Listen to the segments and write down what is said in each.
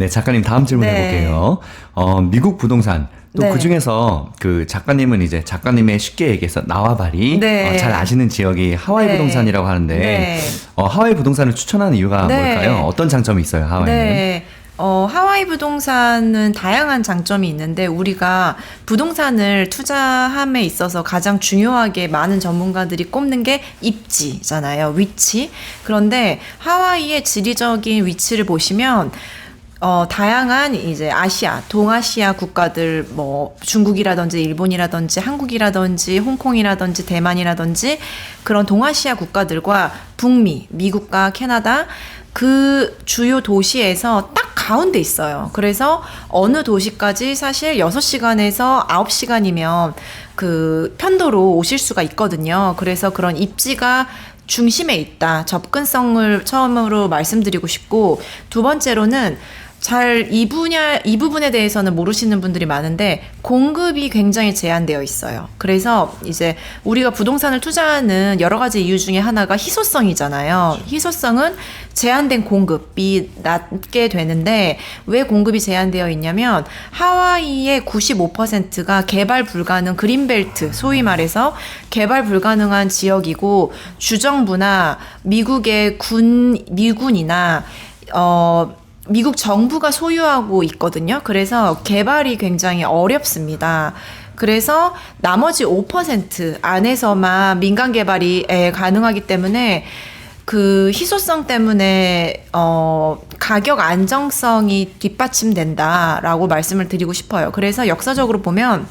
네, 작가님 다음 질문 네. 해볼게요. 미국 부동산. 또 네. 그 중에서 그 작가님은 이제 작가님의 쉽게 얘기해서 나와바리 네. 잘 아시는 지역이 하와이 네. 부동산이라고 하는데 네. 하와이 부동산을 추천하는 이유가 네. 뭘까요? 어떤 장점이 있어요, 하와이는? 네. 하와이 부동산은 다양한 장점이 있는데 우리가 부동산을 투자함에 있어서 가장 중요하게 많은 전문가들이 꼽는 게 입지잖아요. 위치. 그런데 하와이의 지리적인 위치를 보시면 다양한 이제 아시아, 동아시아 국가들, 뭐 중국이라든지 일본이라든지 한국이라든지 홍콩이라든지 대만이라든지 그런 동아시아 국가들과 북미, 미국과 캐나다 그 주요 도시에서 딱 가운데 있어요. 그래서 어느 도시까지 사실 6시간에서 9시간이면 그 편도로 오실 수가 있거든요. 그래서 그런 입지가 중심에 있다. 접근성을 처음으로 말씀드리고 싶고, 두 번째로는 이 부분에 대해서는 모르시는 분들이 많은데 공급이 굉장히 제한되어 있어요. 그래서 이제 우리가 부동산을 투자하는 여러 가지 이유 중에 하나가 희소성이잖아요. 희소성은 제한된 공급이 낮게 되는데 왜 공급이 제한되어 있냐면 하와이의 95%가 개발 불가능 그린벨트, 소위 말해서 개발 불가능한 지역이고 주정부나 미국의 미군이나 미국 정부가 소유하고 있거든요. 그래서 개발이 굉장히 어렵습니다. 그래서 나머지 5% 안에서만 민간 개발이 가능하기 때문에 그 희소성 때문에 가격 안정성이 뒷받침된다라고 말씀을 드리고 싶어요. 그래서 역사적으로 보면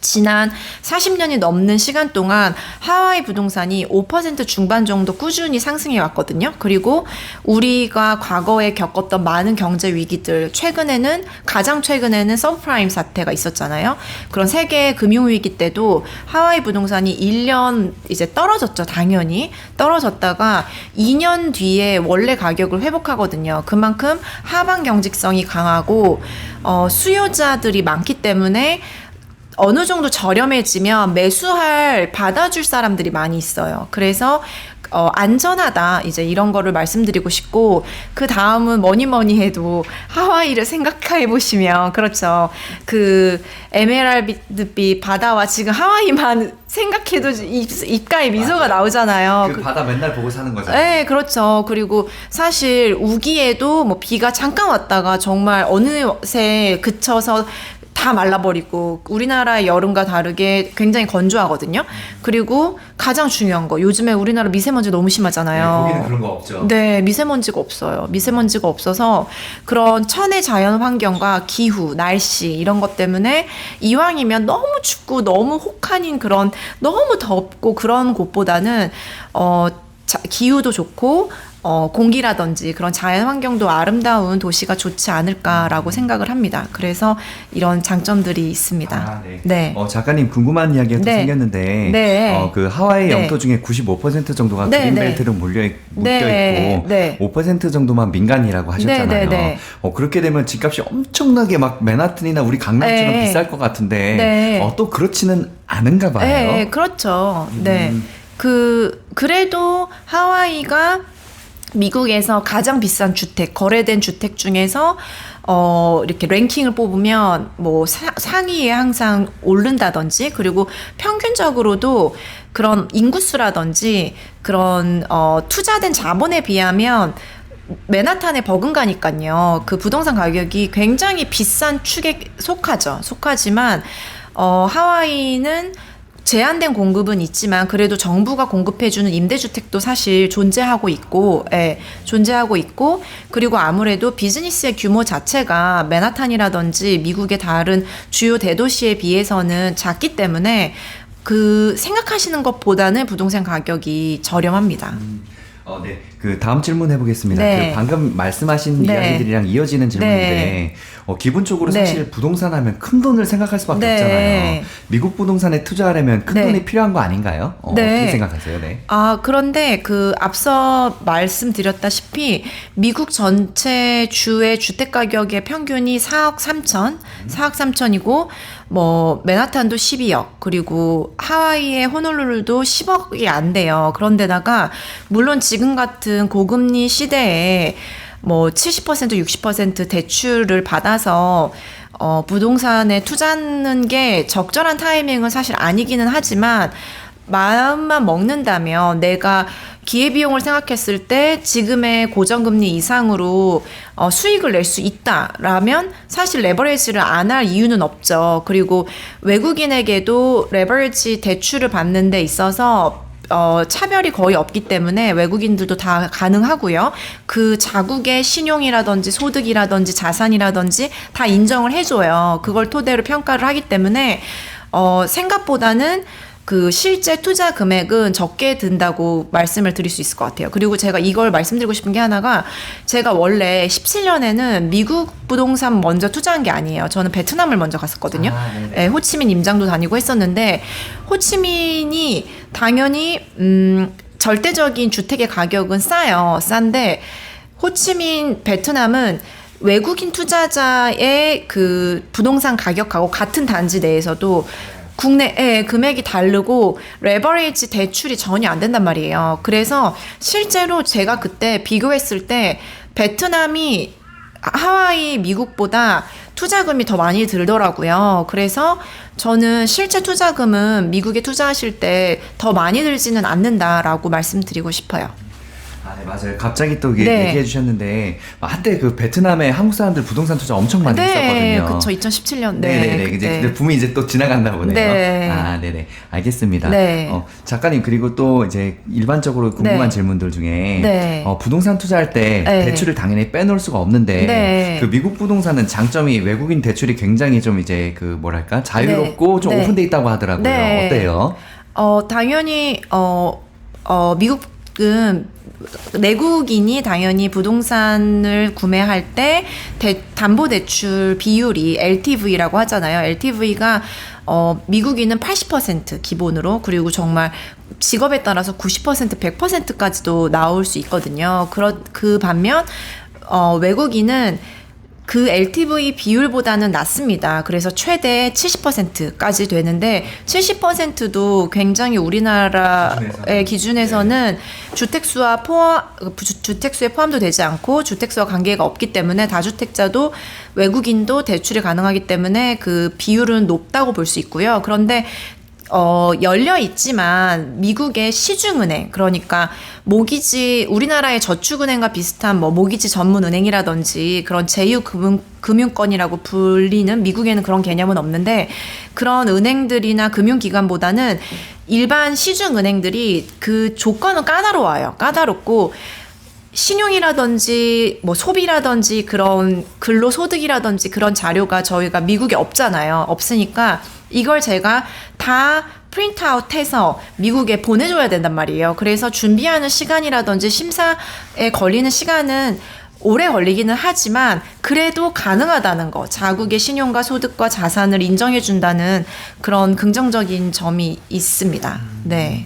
지난 40년이 넘는 시간 동안 하와이 부동산이 5% 중반 정도 꾸준히 상승해 왔거든요. 그리고 우리가 과거에 겪었던 많은 경제 위기들, 가장 최근에는 서브프라임 사태가 있었잖아요. 그런 세계 금융위기 때도 하와이 부동산이 1년 이제 떨어졌죠. 당연히 떨어졌다가 2년 뒤에 원래 가격을 회복하거든요. 그만큼 하방 경직성이 강하고 수요자들이 많기 때문에 어느 정도 저렴해지면 받아줄 사람들이 많이 있어요. 그래서 안전하다 이제 이런 거를 말씀드리고 싶고, 그 다음은 뭐니 해도 하와이를 생각해 보시면, 그렇죠, 그 에메랄드빛 바다와 지금 하와이만 생각해도 입가에 미소가 나오잖아요. 그 바다 맨날 보고 사는 거잖아요. 네, 그렇죠. 그리고 사실 우기에도 뭐 비가 잠깐 왔다가 정말 어느새 그쳐서 다 말라버리고, 우리나라의 여름과 다르게 굉장히 건조하거든요. 그리고 가장 중요한 거, 요즘에 우리나라 미세먼지 너무 심하잖아요. 네, 거기는 그런 거 없죠. 네, 미세먼지가 없어요. 미세먼지가 없어서 그런 천혜 자연 환경과 기후, 날씨 이런 것 때문에 이왕이면 너무 춥고 너무 혹한인 그런 너무 덥고 그런 곳보다는 기후도 좋고 공기라든지 그런 자연 환경도 아름다운 도시가 좋지 않을까라고 생각을 합니다. 그래서 이런 장점들이 있습니다. 네. 네. 작가님 궁금한 이야기가 또 생겼는데, 네. 그 하와이 네. 영토 중에 95% 정도가 네. 그린벨트로 묶여 있고, 네. 5% 정도만 민간이라고 하셨잖아요. 네. 그렇게 되면 집값이 엄청나게 막 맨하튼이나 우리 강남처럼 네. 비쌀 것 같은데, 네. 또 그렇지는 않은가 봐요. 네, 그렇죠. 네. 그래도 하와이가 미국에서 가장 비싼 주택, 거래된 주택 중에서 이렇게 랭킹을 뽑으면 뭐 상위에 항상 오른다든지, 그리고 평균적으로도 그런 인구수라든지 그런 투자된 자본에 비하면 맨하탄에 버금가니까요. 그 부동산 가격이 굉장히 비싼 축에 속하지만 하와이는 제한된 공급은 있지만 그래도 정부가 공급해주는 임대주택도 사실 존재하고 있고, 그리고 아무래도 비즈니스의 규모 자체가 맨하탄이라든지 미국의 다른 주요 대도시에 비해서는 작기 때문에 그 생각하시는 것보다는 부동산 가격이 저렴합니다. 네. 그 다음 질문 해보겠습니다. 네. 그 방금 말씀하신 네. 이야기들이랑 이어지는 질문인데, 기본적으로 사실 부동산 하면 큰 돈을 생각할 수밖에 없잖아요. 미국 부동산에 투자하려면 큰 돈이 필요한 거 아닌가요? 어떻게 생각하세요? 네. 그런데 앞서 말씀드렸다시피 미국 전체 주의 주택 가격의 평균이 4억 3천이고, 뭐 맨하탄도 12억, 그리고 하와이의 호놀룰루도 10억이 안 돼요. 그런데다가 물론 지금 같은 고금리 시대에 뭐 70%, 60% 대출을 받아서 부동산에 투자하는 게 적절한 타이밍은 사실 아니기는 하지만 마음만 먹는다면 내가 기회비용을 생각했을 때 지금의 고정금리 이상으로 수익을 낼 수 있다라면 사실 레버리지를 안 할 이유는 없죠. 그리고 외국인에게도 레버리지 대출을 받는 데 있어서 차별이 거의 없기 때문에 외국인들도 다 가능하고요. 그 자국의 신용이라든지 소득이라든지 자산이라든지 다 인정을 해줘요. 그걸 토대로 평가를 하기 때문에 생각보다는 그 실제 투자 금액은 적게 든다고 말씀을 드릴 수 있을 것 같아요. 그리고 제가 이걸 말씀드리고 싶은 게 하나가 제가 원래 17년에는 미국 부동산 먼저 투자한 게 아니에요. 저는 베트남을 먼저 갔었거든요. 네, 호치민 임장도 다니고 했었는데 호치민이 당연히 절대적인 주택의 가격은 싸요. 싼데 호치민, 베트남은 외국인 투자자의 그 부동산 가격하고 같은 단지 내에서도 국내에 금액이 다르고 레버리지 대출이 전혀 안 된단 말이에요. 그래서 실제로 제가 그때 비교했을 때 베트남이 하와이, 미국보다 투자금이 더 많이 들더라고요. 그래서 저는 실제 투자금은 미국에 투자하실 때 더 많이 들지는 않는다라고 말씀드리고 싶어요. 네, 맞아요. 갑자기 또 얘기해 주셨는데 한때 그 베트남에 한국 사람들 부동산 투자 엄청 많이 했었거든요. 그렇죠. 2017년. 네네네. 이제 붐이 이제 또 지나갔나 보네요. 네. 네네. 알겠습니다. 네. 작가님 그리고 또 이제 일반적으로 궁금한 질문들 중에 부동산 투자할 때 대출을 당연히 빼놓을 수가 없는데 그 미국 부동산은 장점이 외국인 대출이 굉장히 좀 이제 그 뭐랄까 자유롭고 좀 오픈돼 있다고 하더라고요. 어때요? 당연히 미국은 내국인이 당연히 부동산을 구매할 때 담보대출 비율이 LTV라고 하잖아요. LTV가 미국인은 80% 기본으로 그리고 정말 직업에 따라서 90%, 100%까지도 나올 수 있거든요. 그 반면 외국인은 그 LTV 비율보다는 낮습니다. 그래서 최대 70%까지 되는데 70%도 굉장히 우리나라의 기준에서는 주택수에 포함도 되지 않고 주택수와 관계가 없기 때문에 다주택자도 외국인도 대출이 가능하기 때문에 그 비율은 높다고 볼 수 있고요. 그런데 열려 있지만 미국의 시중은행 그러니까 모기지 우리나라의 저축은행과 비슷한 뭐 모기지 전문은행이라든지 그런 제휴금융권이라고 불리는 미국에는 그런 개념은 없는데 그런 은행들이나 금융기관보다는 일반 시중은행들이 그 조건은 까다로워요. 까다롭고 신용이라든지 뭐 소비라든지 그런 근로소득이라든지 그런 자료가 저희가 미국에 없잖아요. 없으니까 이걸 제가 다 프린트아웃해서 미국에 보내줘야 된단 말이에요. 그래서 준비하는 시간이라든지 심사에 걸리는 시간은 오래 걸리기는 하지만 그래도 가능하다는 거. 자국의 신용과 소득과 자산을 인정해준다는 그런 긍정적인 점이 있습니다. 네.